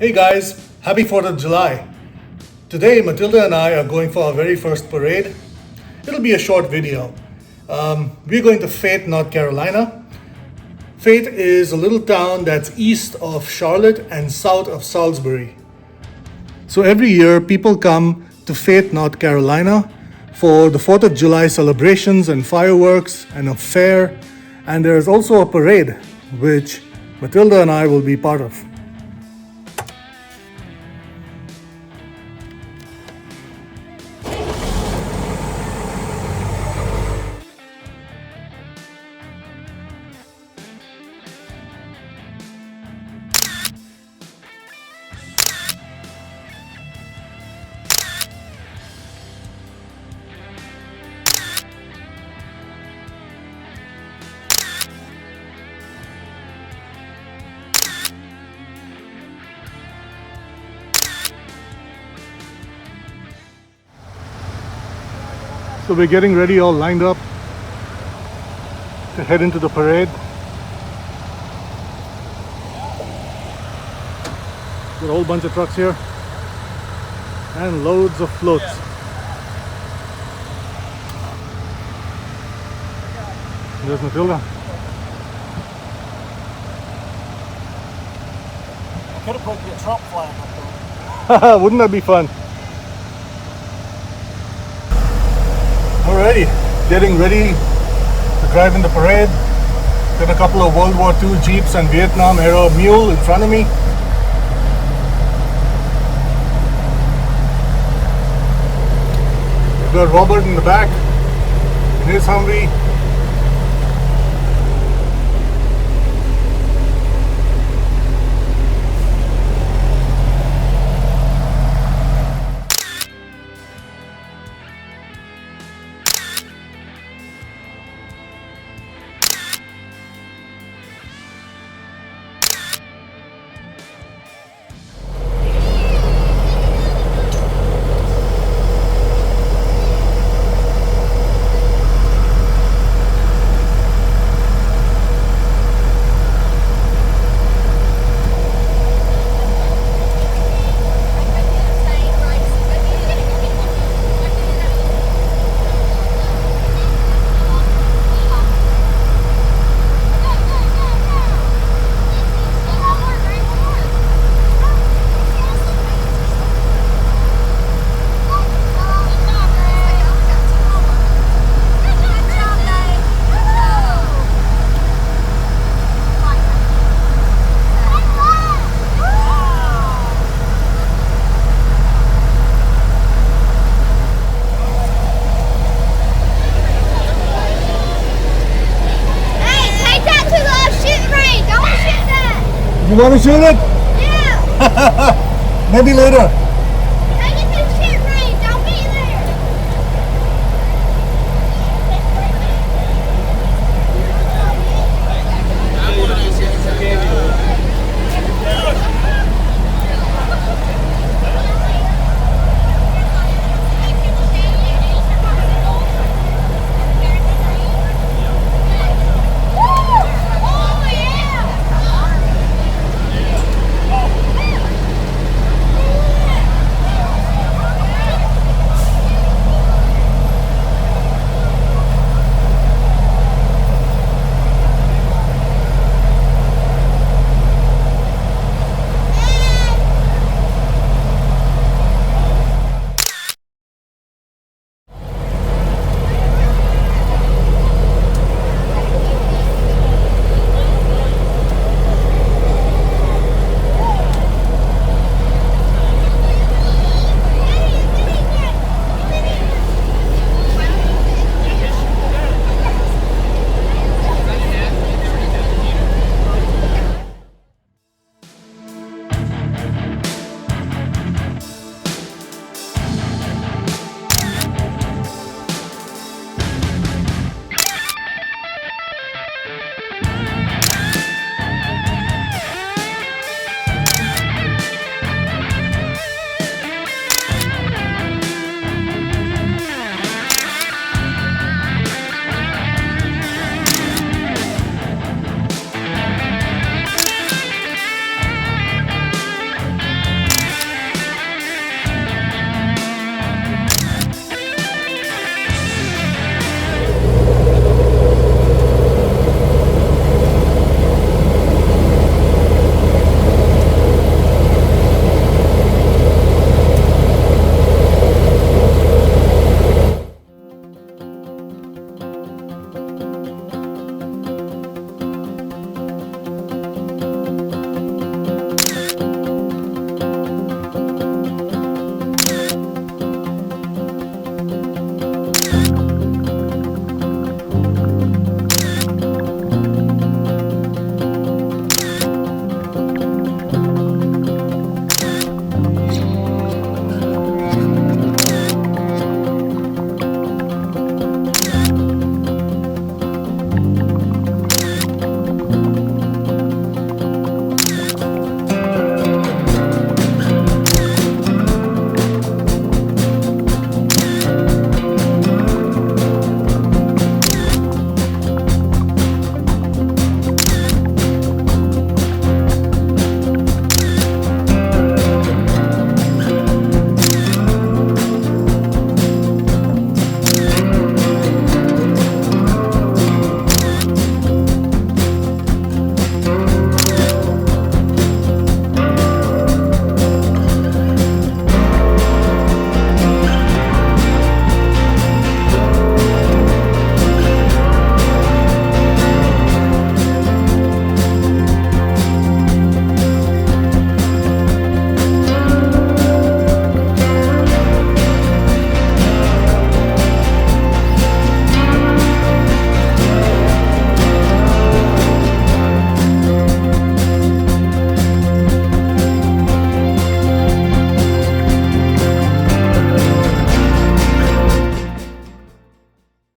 Hey guys, happy 4th of July. Today Matilda and I are going for our very first parade. It'll be a short video. We're going to Fayette, North Carolina. Fayette is a little town that's east of Charlotte and south of Salisbury. So every year people come to Fayette, North Carolina for the 4th of July celebrations and fireworks and a fair. And there's also a parade which Matilda and I will be part of. So we're getting ready, all lined up to head into the parade. Got a whole bunch of trucks here and loads of floats. There's Matilda. I could have put the Trump flag up there. Wouldn't that be fun? Alrighty, getting ready to drive in the parade. Got a couple of World War II Jeeps and Vietnam era mule in front of me. We've got Robert in the back in his Humvee. You want to shoot it? Yeah. Maybe later.